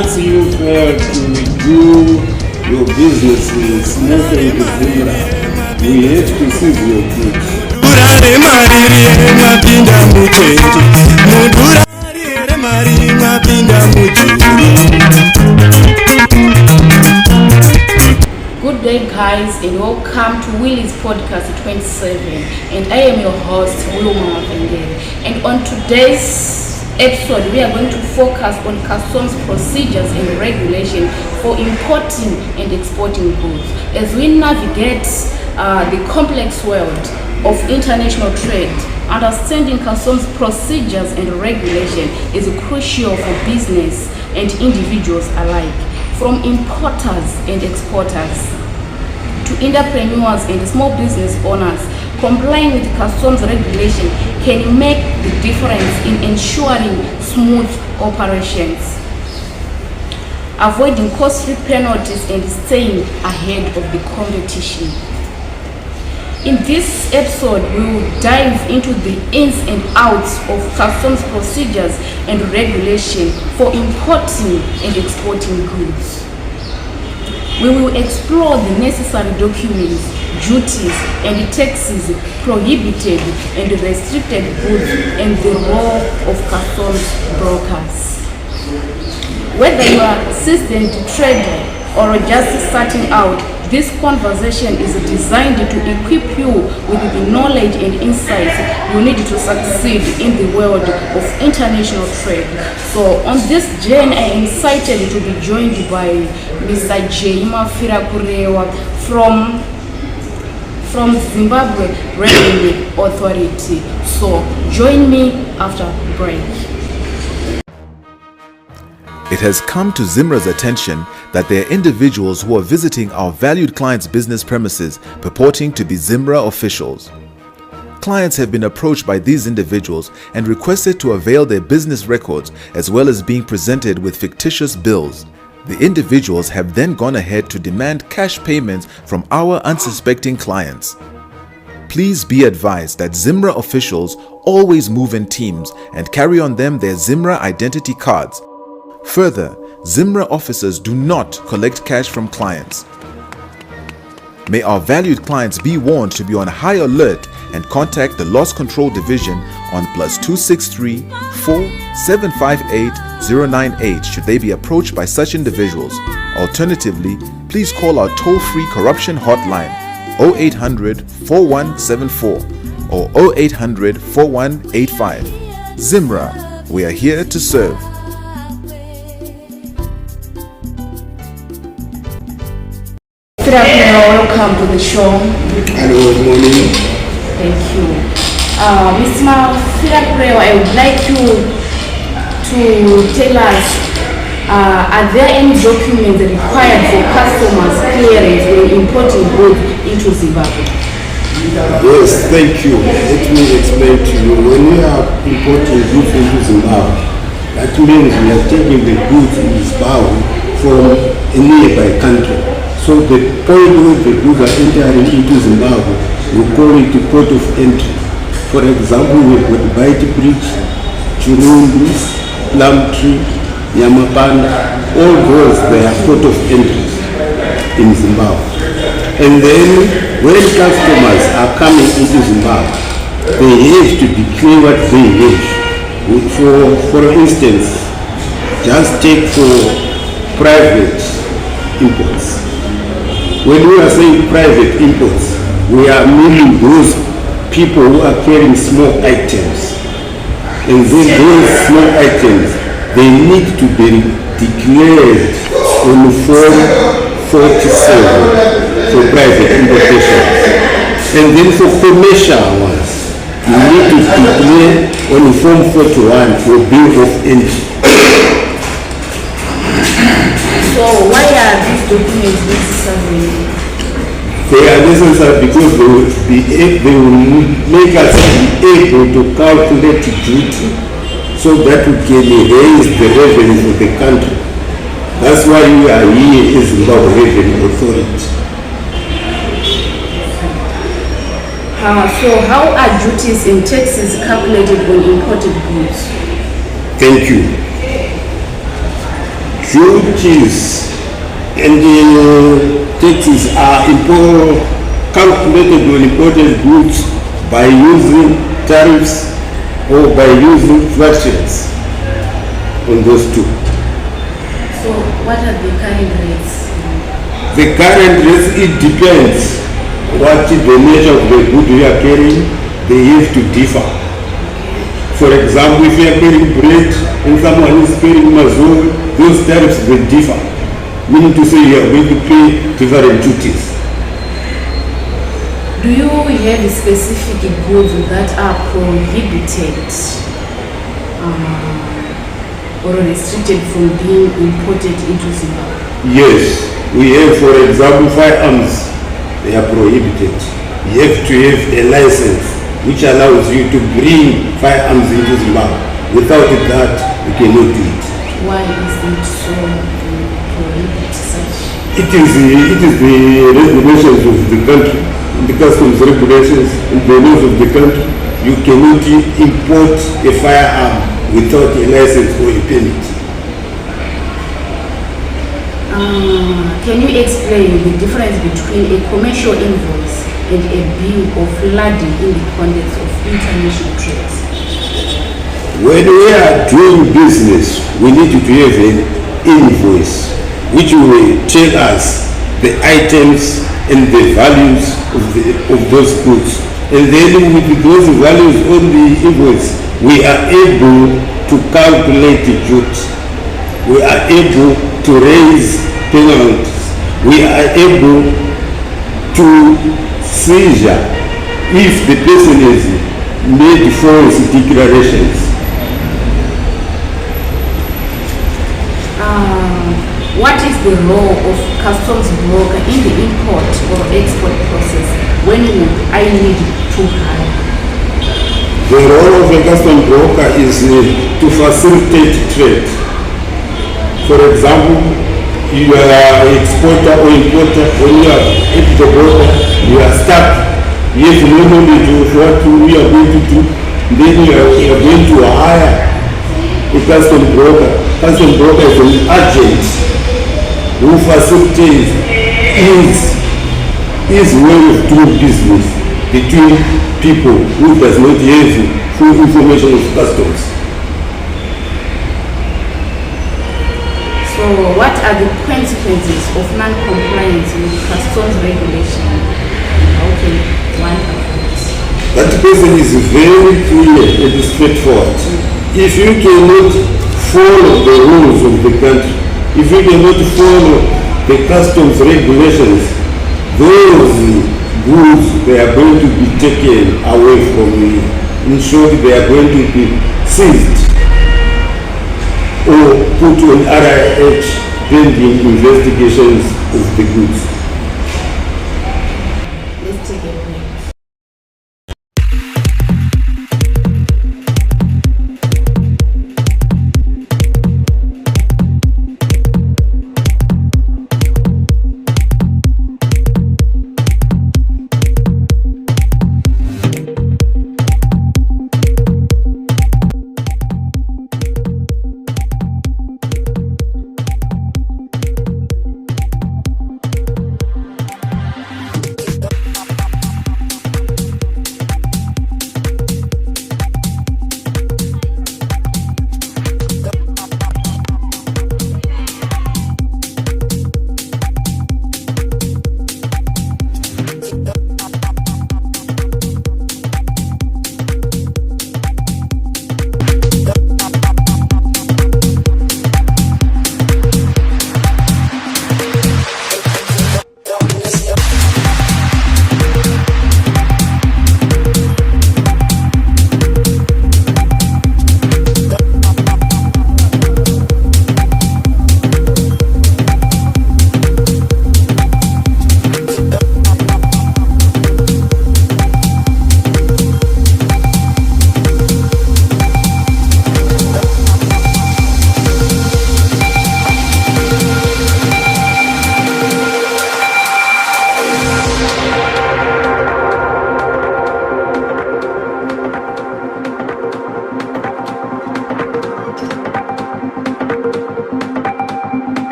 once you fail to do your business smoothly to Zimbra, we have to seize your goods. Good day guys, and welcome to Willie's Podcast 27, and I am your host Wilma Mavengeli. And on today's episode we are going to focus on customs procedures and regulation for importing and exporting goods. As we navigate the complex world of international trade, understanding customs procedures and regulation is crucial for business and individuals alike. From importers and exporters to entrepreneurs and small business owners, complying with customs regulation can make the difference in ensuring smooth operations, avoiding costly penalties and staying ahead of the competition. In this episode, we will dive into the ins and outs of customs procedures and regulation for importing and exporting goods. We will explore the necessary documents, duties, and taxes prohibited and restricted goods and the role of customs brokers. Whether you are a seasoned trader or just starting out, this conversation is designed to equip you with the knowledge and insights you need to succeed in the world of international trade. So on this journey, I am excited to be joined by Mr. Jaima Firakurewa from Zimbabwe Revenue Authority. So join me after break. It has come to Zimra's attention that there are individuals who are visiting our valued clients' business premises purporting to be Zimra officials. Clients have been approached by these individuals and requested to avail their business records as well as being presented with fictitious bills. The individuals have then gone ahead to demand cash payments from our unsuspecting clients. Please be advised that Zimra officials always move in teams and carry on them their Zimra identity cards. Further, Zimra officers do not collect cash from clients. May our valued clients be warned to be on high alert and contact the Loss Control Division on +263 4758 098 should they be approached by such individuals. Alternatively, please call our toll-free corruption hotline 0800 4174 or 0800 4185. Zimra, we are here to serve. Welcome to the show. Hello, good morning. Thank you. Mr. Firakurewa, I would like you to tell us, are there any documents required for customers clearance when importing goods into Zimbabwe? Yes, thank you. Let me explain to you. When we are importing goods into Zimbabwe, that means we are taking the goods in Zimbabwe from a nearby country. So the point where the goods are entering into Zimbabwe, we call it the port of entry. For example, we've got Bite Bridge, Chirundu, Plumtree, Nyamapanda, all those they are port of entry in Zimbabwe. And then when customers are coming into Zimbabwe, they have to declare what they have. For instance, just take for private imports. When we are saying private imports, we are meaning those people who are carrying small items. And then those small items, they need to be declared on Form 47 for private importations. And then for commercial ones, you need to declare on Form 41 for bill of entry. So why are these documents necessary? They are necessary because they will make us be able to calculate duty so that we can raise the revenue for the country. That's why we are here as Zimbabwe Revenue Authority. So how are duties and taxes calculated on imported goods? Thank you. duties and taxes are calculated on imported goods by using tariffs or by using fractions on those two. So what are the current rates? The current rates, it depends what is the nature of the good you are carrying. They have to differ. For example, if you are carrying bread and someone is carrying mazur, those tariffs will differ. Meaning to say you are going to pay different duties. Do you have specific goods that are prohibited or restricted from being imported into Zimbabwe? Yes, we have, for example, firearms. They are prohibited. You have to have a license which allows you to bring firearms into Zimbabwe. Without that, you cannot do it. Why is it so prohibited such? It is the regulations of the country, the customs regulations, and the laws of the country. You cannot import a firearm without a license or a permit. Can you explain the difference between a commercial invoice and a bill of lading in the context of international trade? When we are doing business, we need to have an invoice which will tell us the items and the values of those goods. And then with those values on the invoice, we are able to calculate the duty. We are able to raise penalties. We are able to seizure if the person has made false declarations. What is the role of customs broker in the import or export process? When would I need to hire? The role of a customs broker is to facilitate trade. For example, you are an exporter or importer. When you are at the border, you are stuck. You have no knowledge of what we are going to do. Then you are going to hire a customs broker. Customs broker is an agent who facilitates his way of doing business between people who does not have full information of customs. So what are the consequences of non-compliance with customs regulation? How can one avoid it? That person is very clear and straightforward. If you cannot follow the rules of the country, if you cannot follow the customs regulations, those goods, they are going to be taken away from you. In short, they are going to be seized or put on RIH pending investigations of the goods. Let's take a break.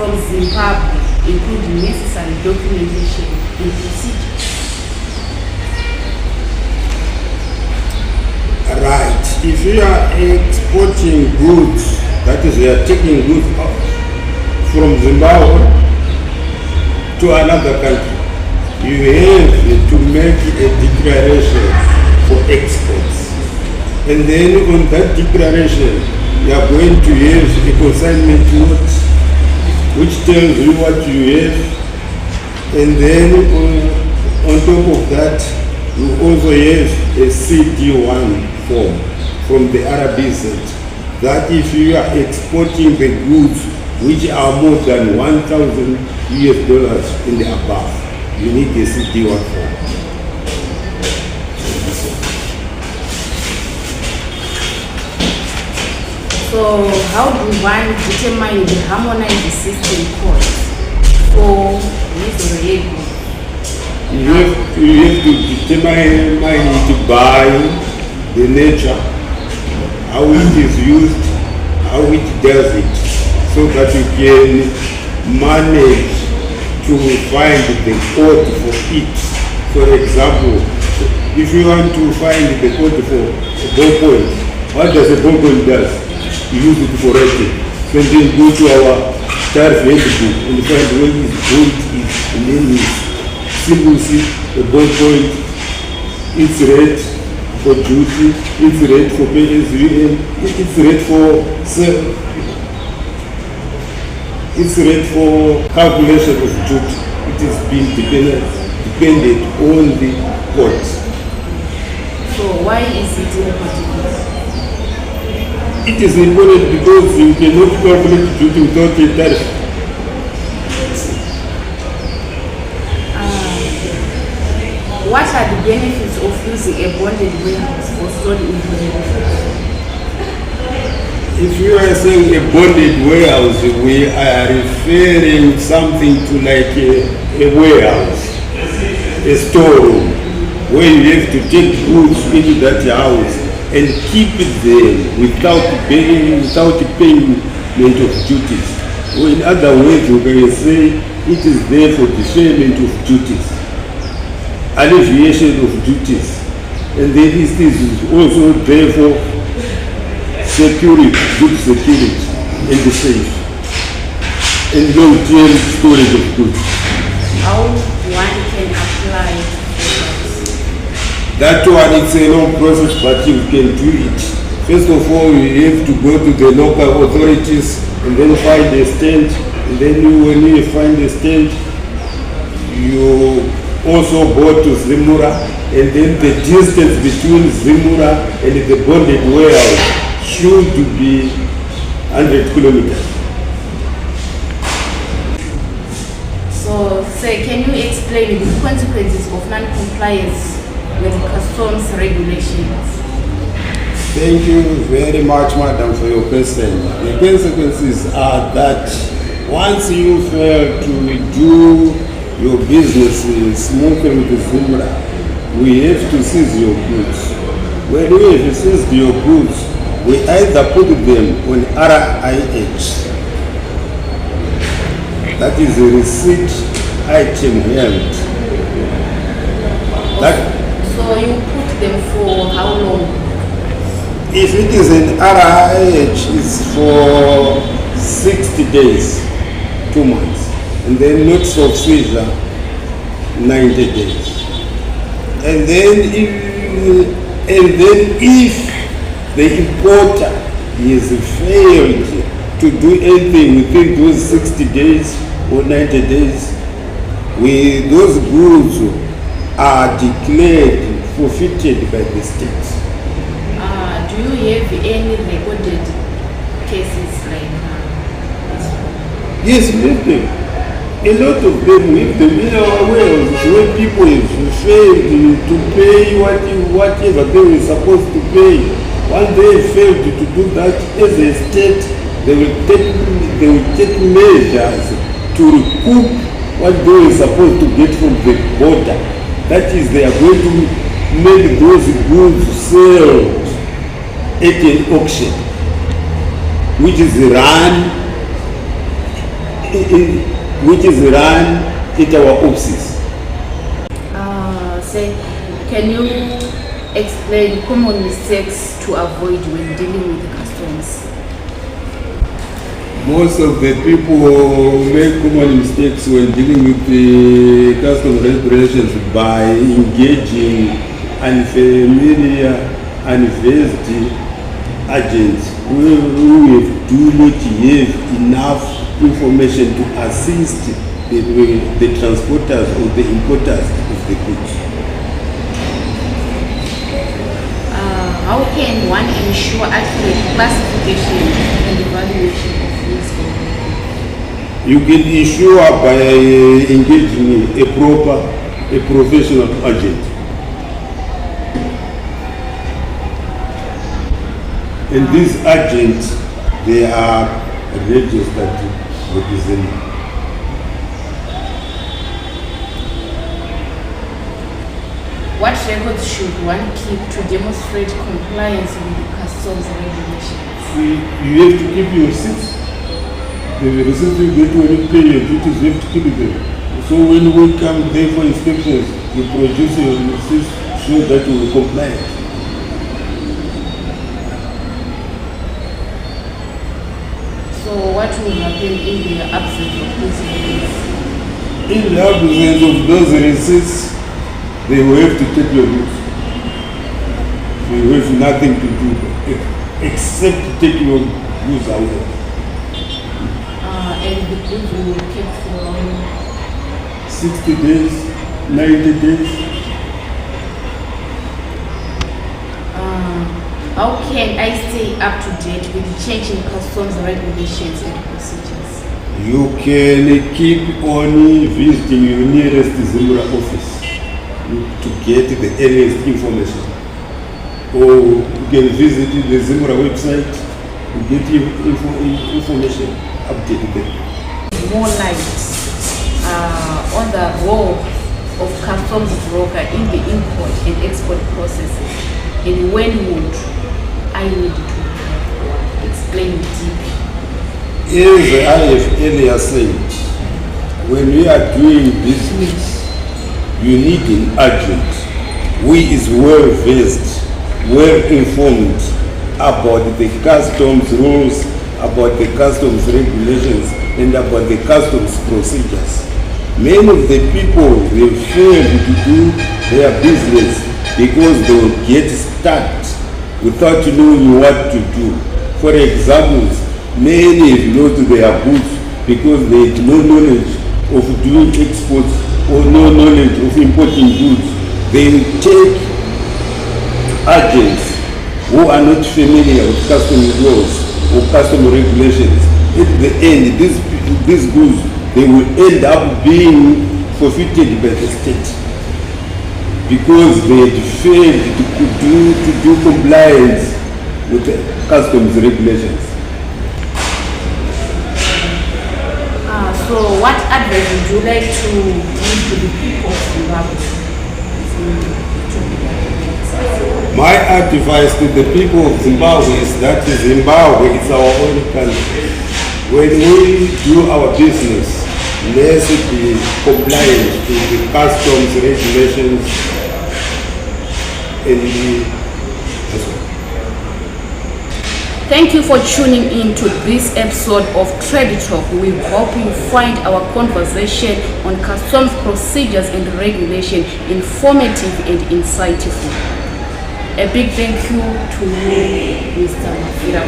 from Zimbabwe, including necessary documentation and procedures. Right. If you are exporting goods, that is, you are taking goods out from Zimbabwe to another country, you have to make a declaration for exports. And then on that declaration, you are going to have a consignment note which tells you what you have. And then on top of that, you also have a CD1 form from the RBZ that if you are exporting the goods which are more than $1,000 in the above, you need a CD1 form. So how do one determine the harmonized system cost for this label? You have to determine it by the nature, how it is used, how it does it, so that you can manage to find the code for it. For example, if you want to find the code for a ballpoint, what does a ballpoint do? You use it for writing. So then go to our tariff handbook and find what it is, and then you simply see the ballpoint, its rate for duty, its rate for PSUN, its rate for its rate for calculation of duty. It is being dependent on the court. So why is it important? It is important because you cannot calculate duty without a tariff. What are the benefits of using a bonded warehouse for storing information? If you are saying a bonded warehouse, we are referring something to like a warehouse, a storeroom, where you have to take goods into that house and keep it there without payment of duties. Or in other words, you can say it is there for deferment of duties, alleviation of duties, and then it is also there for security, good security, and the safe, and long-term storage of goods. How one can apply That one, it's a long process, but you can do it. First of all, you have to go to the local authorities and then find a stand. And then when you find a stand, you also go to Zimura, and then the distance between Zimura and the bonded warehouse should be 100 kilometers. So, sir, can you explain the consequences of non-compliance with customs regulations? Thank you very much, madam, for your question. The consequences are that once you fail to do your business smoothly with Zimra, we have to seize your goods. When we have seized your goods, we either put them on RIH, that is a receipt item held. So you put them for how long? If it is an RIH, it's for 60 days, 2 months, and then notice of seizure, 90 days. And then if the importer has failed to do anything within those 60 days or 90 days, those goods are declared forfeited by the state. Do you have any recorded cases like Yes, we have them. A lot of them, we have them in our warehouse when people have failed to pay whatever they were supposed to pay. Once they failed to do that, as a state, they will take measures to recoup what they were supposed to get from the border. That is, they are going to make those goods sell at an auction, which is run which is run at our offices. Say, can you explain common mistakes to avoid when dealing with the customs? Most of the people make common mistakes when dealing with the custom regulations by engaging unfamiliar, unversed agents who do not have enough information to assist the transporters or the importers of the goods. How can one ensure accurate classification and evaluation of risk? You can ensure by engaging a professional agent. And these agents, they are registered representatives. What records should one keep to demonstrate compliance with the customs regulations? You have to keep your receipts. The receipts you get when you pay your duties, you have to keep them. So when we come there for inspections, you produce your receipts so that you will comply. So what will happen in the absence of these receipts? In the absence of those receipts, they will have to take your goods. They will have nothing to do except to take your goods away. And the goods will be kept for 60 days, 90 days. How can I stay up to date with the changing customs regulations and procedures? You can keep on visiting your nearest Zimra office to get the earliest information. Or you can visit the Zimra website to get information updated. More light on the role of customs broker in the import and export processes, and when would I need to explain deeply? As I have earlier said, when we are doing business, you need an agent who is well versed, well informed about the customs rules, about the customs regulations, and about the customs procedures. Many of the people, they fail to do their business because they will get stuck without knowing what to do. For example, many have lost their goods because they had no knowledge of doing exports or no knowledge of importing goods. They take agents who are not familiar with customs laws or customs regulations. At the end, these goods, they will end up being forfeited by the state because they had failed to do compliance with the customs regulations. So what advice would you like to give to the people of Zimbabwe? My advice to the people of Zimbabwe is that Zimbabwe is our own country. When we do our business, let's be compliant to the customs regulations and Thank you for tuning in to this episode of Trade Talk. We hope you find our conversation on customs procedures and regulation informative and insightful. A big thank you to you, Mr. Mafira.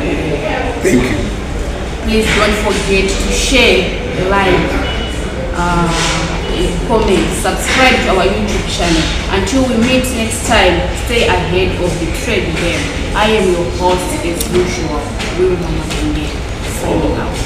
thank you. Please don't forget to share, like, comment, subscribe to our YouTube channel. Until we meet next time, stay ahead of the trade game. I am your host as usual, Will Mama signing out.